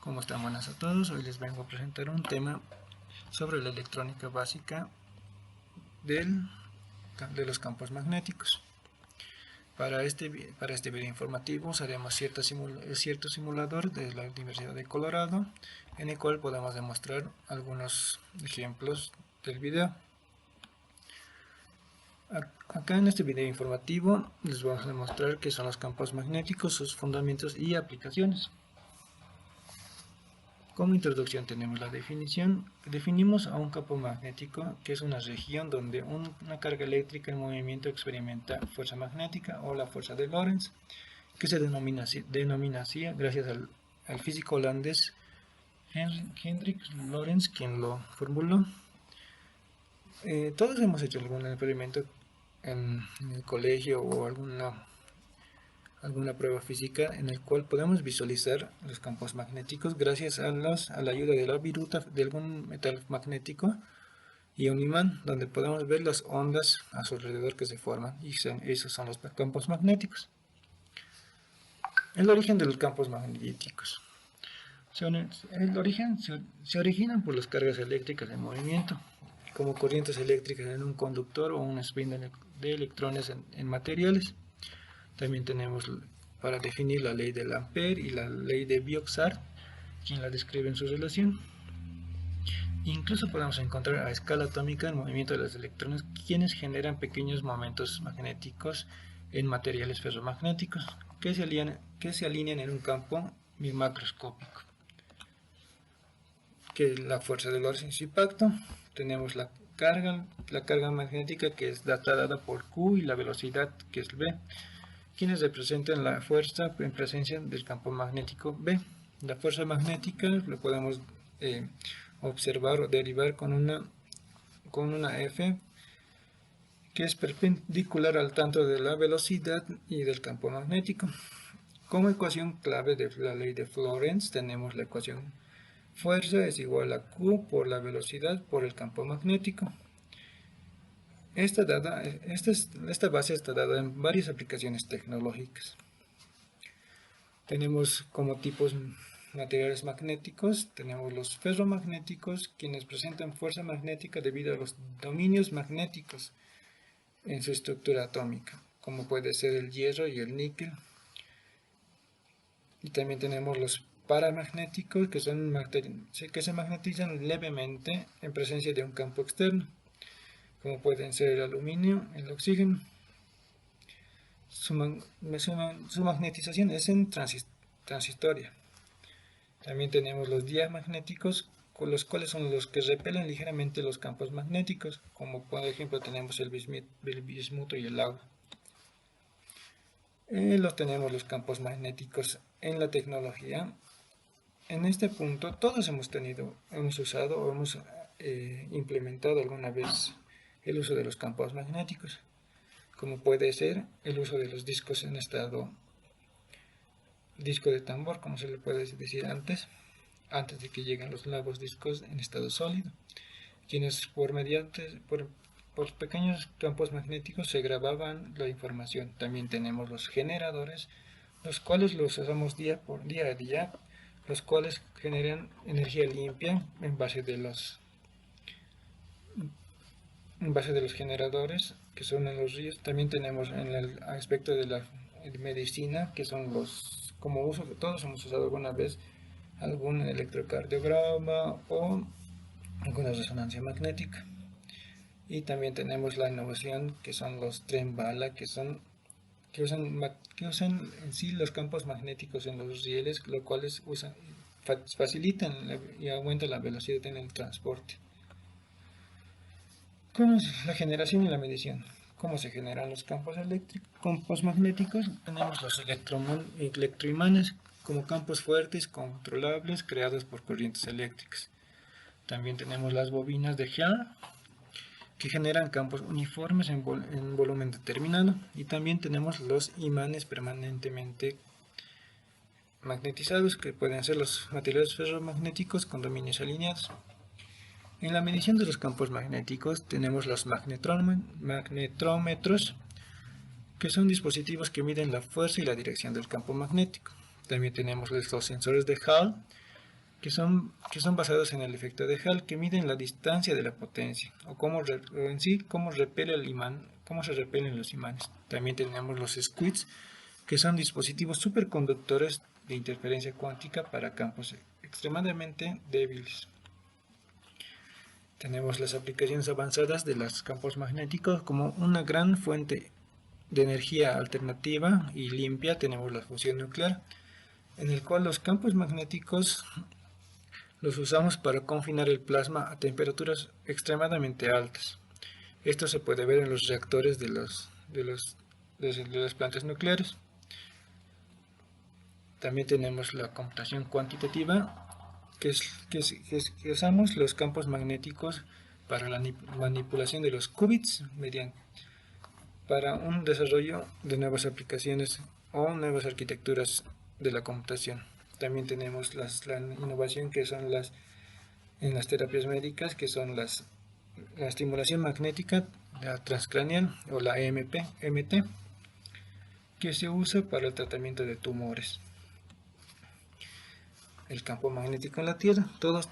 ¿Cómo están? Buenas a todos. Hoy les vengo a presentar un tema sobre la electrónica básica de los campos magnéticos. Para este video informativo usaremos cierto simulador de la Universidad de Colorado, en el cual podemos demostrar algunos ejemplos del video. Acá en este video informativo les vamos a demostrar qué son los campos magnéticos, sus fundamentos y aplicaciones. Como introducción tenemos la definición. Definimos a un campo magnético, que es una región donde una carga eléctrica en movimiento experimenta fuerza magnética o la fuerza de Lorentz, que se denomina así gracias al físico holandés Hendrik Lorentz, quien lo formuló. Todos hemos hecho algún experimento en el colegio o alguna prueba física en el cual podemos visualizar los campos magnéticos gracias a la ayuda de la viruta de algún metal magnético y un imán, donde podemos ver las ondas a su alrededor que se forman, y esos son los campos magnéticos. El origen de los campos magnéticos. Se originan por las cargas eléctricas en movimiento, como corrientes eléctricas en un conductor o un spin de electrones en materiales. También tenemos para definir la ley del Ampère y la ley de Biot-Savart, quien la describe en su relación. Incluso podemos encontrar a escala atómica el movimiento de los electrones, quienes generan pequeños momentos magnéticos en materiales ferromagnéticos que se alinean en un campo macroscópico. Que es la fuerza de Lorentz impacto. Tenemos la carga magnética, que es dada por Q, y la velocidad, que es V, quienes representan la fuerza en presencia del campo magnético B. La fuerza magnética lo podemos observar o derivar con una F, que es perpendicular al tanto de la velocidad y del campo magnético. Como ecuación clave de la ley de Lorentz tenemos la ecuación fuerza es igual a Q por la velocidad por el campo magnético. Esta base está dada en varias aplicaciones tecnológicas. Tenemos como tipos materiales magnéticos, tenemos los ferromagnéticos, quienes presentan fuerza magnética debido a los dominios magnéticos en su estructura atómica, como puede ser el hierro y el níquel. Y también tenemos los paramagnéticos, que se magnetizan levemente en presencia de un campo externo, como pueden ser el aluminio, el oxígeno. Su magnetización es en transistoria. También tenemos los diamagnéticos, con los cuales son los que repelen ligeramente los campos magnéticos, como por ejemplo tenemos el bismuto y el agua. Tenemos los campos magnéticos en la tecnología. En este punto todos hemos usado o hemos implementado alguna vez el uso de los campos magnéticos, como puede ser el uso de los discos en disco de tambor, como se le puede decir antes de que lleguen los nuevos discos en estado sólido, quienes por pequeños campos magnéticos se grababan la información. También tenemos los generadores, los cuales los usamos día a día, los cuales generan energía limpia en base de los generadores, que son en los ríos. También tenemos en el aspecto de la medicina, que son todos hemos usado alguna vez algún electrocardiograma o alguna resonancia magnética. Y también tenemos la innovación, que son los tren bala, que usan en sí los campos magnéticos en los rieles, lo cuales facilitan y aumentan la velocidad en el transporte. ¿Cómo es la generación y la medición? ¿Cómo se generan los campos magnéticos? Tenemos los electroimanes como campos fuertes, controlables, creados por corrientes eléctricas. También tenemos las bobinas de Hall, que generan campos uniformes en volumen determinado. Y también tenemos los imanes permanentemente magnetizados, que pueden ser los materiales ferromagnéticos con dominios alineados. En la medición de los campos magnéticos tenemos los magnetrómetros, que son dispositivos que miden la fuerza y la dirección del campo magnético. También tenemos los sensores de Hall, que son basados en el efecto de Hall, que miden la distancia de la potencia, o en sí cómo repele el imán, cómo se repelen los imanes. También tenemos los squids, que son dispositivos superconductores de interferencia cuántica para campos extremadamente débiles. Tenemos las aplicaciones avanzadas de los campos magnéticos como una gran fuente de energía alternativa y limpia. Tenemos la fusión nuclear, en el cual los campos magnéticos los usamos para confinar el plasma a temperaturas extremadamente altas. Esto se puede ver en los reactores de las plantas nucleares. También tenemos la computación cuantitativa, que usamos los campos magnéticos para la manipulación de los qubits para un desarrollo de nuevas aplicaciones o nuevas arquitecturas de la computación. También tenemos la innovación que son en las terapias médicas, que son la estimulación magnética, la transcraneal o la MT, que se usa para el tratamiento de tumores. El campo magnético en la Tierra. Todos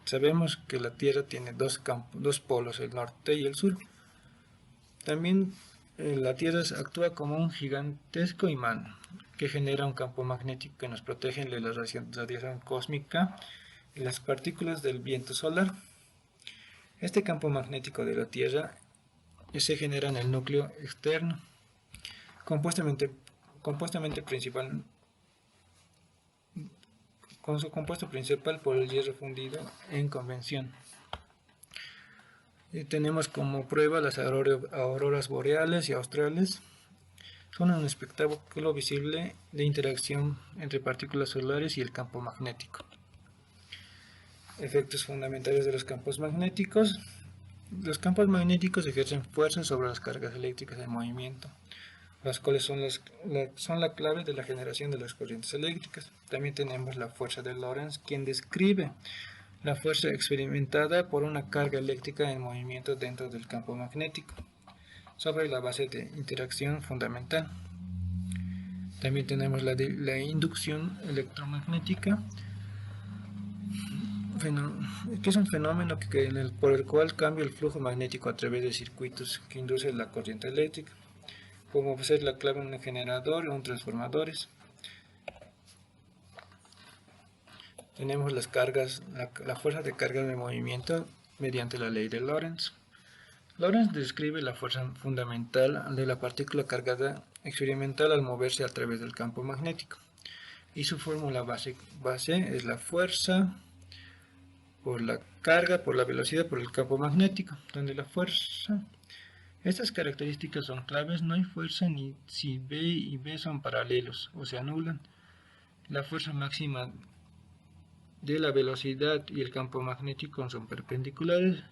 sabemos que la Tierra tiene dos polos, el norte y el sur. También la Tierra actúa como un gigantesco imán que genera un campo magnético que nos protege de la radiación cósmica y las partículas del viento solar. Este campo magnético de la Tierra se genera en el núcleo externo, con su compuesto principal por el hierro fundido en convección. Tenemos como prueba las auroras boreales y australes. Son un espectáculo visible de interacción entre partículas solares y el campo magnético. Efectos fundamentales de los campos magnéticos. Los campos magnéticos ejercen fuerza sobre las cargas eléctricas en movimiento, las cuales son la clave de la generación de las corrientes eléctricas. También tenemos la fuerza de Lorentz, quien describe la fuerza experimentada por una carga eléctrica en movimiento dentro del campo magnético, sobre la base de interacción fundamental. También tenemos la inducción electromagnética, que es un fenómeno por el cual cambia el flujo magnético a través de circuitos que inducen la corriente eléctrica, como ser la clave en un generador o un transformadores. Tenemos las cargas, la fuerza de carga de movimiento mediante la ley de Lorentz. Lorentz describe la fuerza fundamental de la partícula cargada experimental al moverse a través del campo magnético. Y su fórmula base es la fuerza por la carga, por la velocidad, por el campo magnético, donde la fuerza... Estas características son claves, no hay fuerza ni si B y B son paralelos o se anulan. La fuerza máxima de la velocidad y el campo magnético son perpendiculares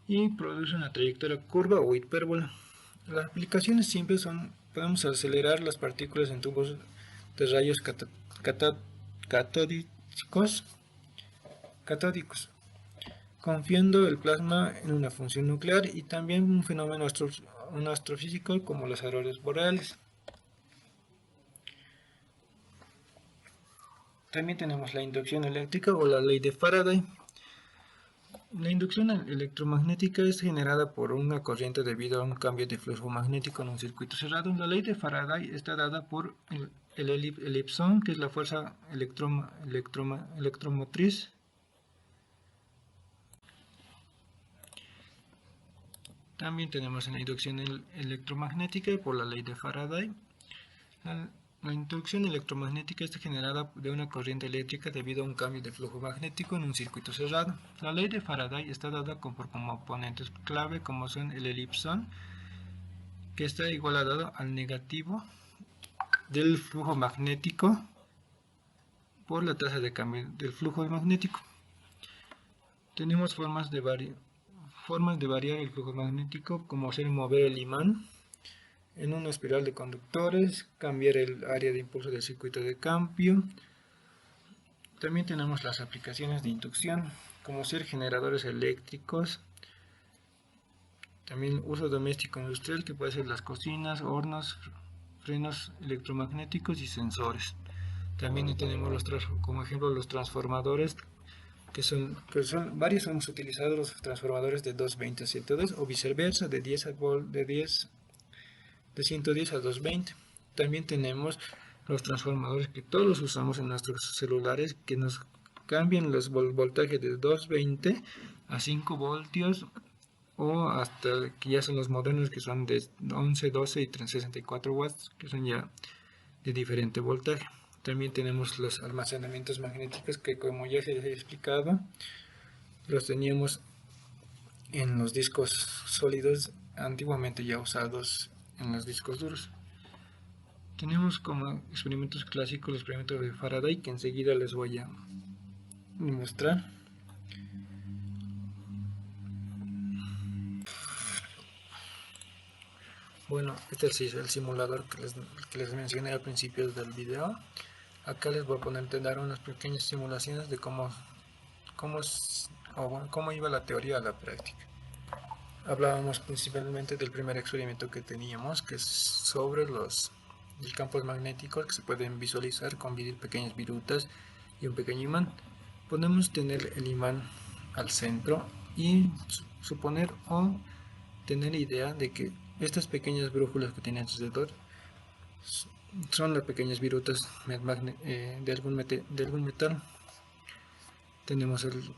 y produce una trayectoria curva o hipérbola. Las aplicaciones simples son: podemos acelerar las partículas en tubos de rayos catódicos, confiando el plasma en una función nuclear, y también un fenómeno astrofísico como las auroras boreales. También tenemos la inducción eléctrica o la ley de Faraday. La inducción electromagnética es generada por una corriente debido a un cambio de flujo magnético en un circuito cerrado. La ley de Faraday está dada por el elipsón, que es la fuerza electromotriz. También tenemos en la inducción electromagnética por la ley de Faraday. La inducción electromagnética está generada de una corriente eléctrica debido a un cambio de flujo magnético en un circuito cerrado. La ley de Faraday está dada por componentes clave como son el elipsón, que está igualado al negativo del flujo magnético por la tasa de cambio del flujo magnético. Tenemos formas de variar el flujo magnético, como ser mover el imán en una espiral de conductores, cambiar el área de impulso del circuito de cambio. También tenemos las aplicaciones de inducción, como ser generadores eléctricos. También uso doméstico industrial, que puede ser las cocinas, hornos, frenos electromagnéticos y sensores. También tenemos como ejemplo los transformadores, varios hemos utilizado los transformadores de 220 a 102 o viceversa, de 110 a 220. También tenemos los transformadores que todos usamos en nuestros celulares, que nos cambian los voltajes de 220 a 5 voltios, o hasta que ya son los modernos, que son de 11, 12 y 64 watts, que son ya de diferente voltaje. También tenemos los almacenamientos magnéticos, que como ya se les he explicado, los teníamos en los discos sólidos, antiguamente ya usados en los discos duros. Tenemos como experimentos clásicos los experimentos de Faraday, que enseguida les voy a mostrar. Bueno, este es el simulador que les mencioné al principio del video. Acá les voy a dar unas pequeñas simulaciones de cómo iba la teoría a la práctica. Hablábamos principalmente del primer experimento que teníamos, que es sobre los campos magnéticos, que se pueden visualizar con pequeñas virutas y un pequeño imán. Podemos tener el imán al centro y suponer o tener idea de que estas pequeñas brújulas que tienen alrededor son las pequeñas virutas de algún metal. Tenemos el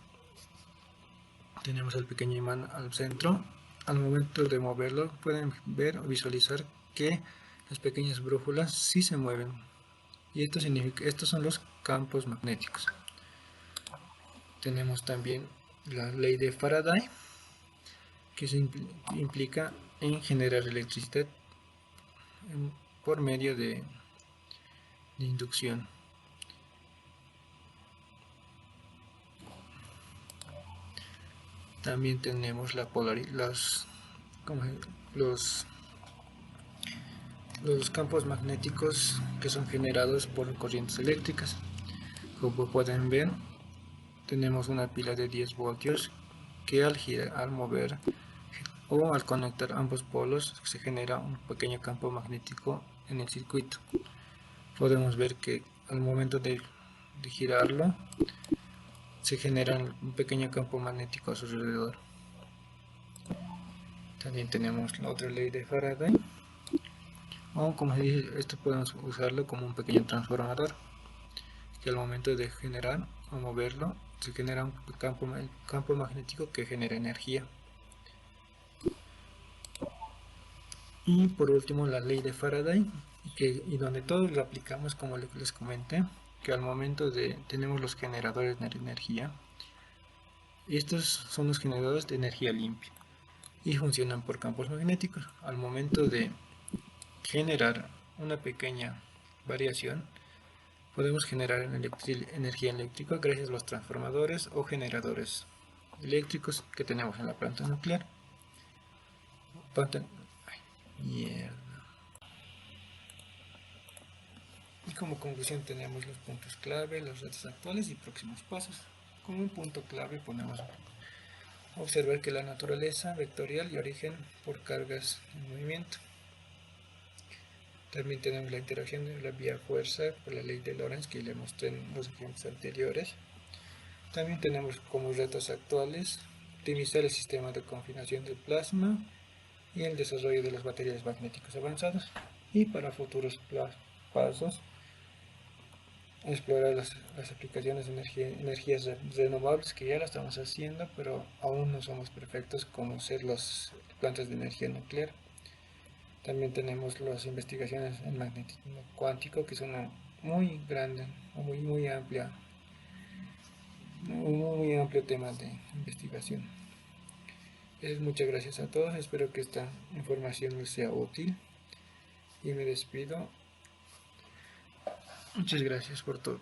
pequeño imán al centro. Al momento de moverlo pueden ver o visualizar que las pequeñas brújulas sí se mueven, y esto significa, estos son los campos magnéticos. Tenemos también la ley de Faraday, que se implica en generar electricidad por medio de inducción. También tenemos los campos magnéticos, que son generados por corrientes eléctricas. Como pueden ver, tenemos una pila de 10 voltios que al mover o al conectar ambos polos se genera un pequeño campo magnético en el circuito. Podemos ver que al momento de girarlo se genera un pequeño campo magnético a su alrededor. También tenemos la otra ley de Faraday, o como se dice, esto podemos usarlo como un pequeño transformador, que al momento de generar o moverlo se genera un campo magnético que genera energía. Y por último la ley de Faraday, y donde todos lo aplicamos, como les comenté, que al momento tenemos los generadores de energía. Estos son los generadores de energía limpia y funcionan por campos magnéticos. Al momento de generar una pequeña variación, podemos generar energía eléctrica gracias a los transformadores o generadores eléctricos que tenemos en la planta nuclear. Y como conclusión tenemos los puntos clave, los retos actuales y próximos pasos. Como un punto clave podemos observar que la naturaleza vectorial y origen por cargas en movimiento. También tenemos la interacción de la vía fuerza por la ley de Lorentz, que le mostré en los ejemplos anteriores. También tenemos como retos actuales optimizar el sistema de confinación del plasma y el desarrollo de las baterías magnéticas avanzadas. Y para futuros pasos, explorar las aplicaciones de energías renovables, que ya lo estamos haciendo, pero aún no somos perfectos, como ser las plantas de energía nuclear. También tenemos las investigaciones en magnetismo cuántico, que es una muy grande, muy amplia, muy amplio tema de investigación. Muchas gracias a todos, espero que esta información les sea útil y me despido. Muchas gracias por todo.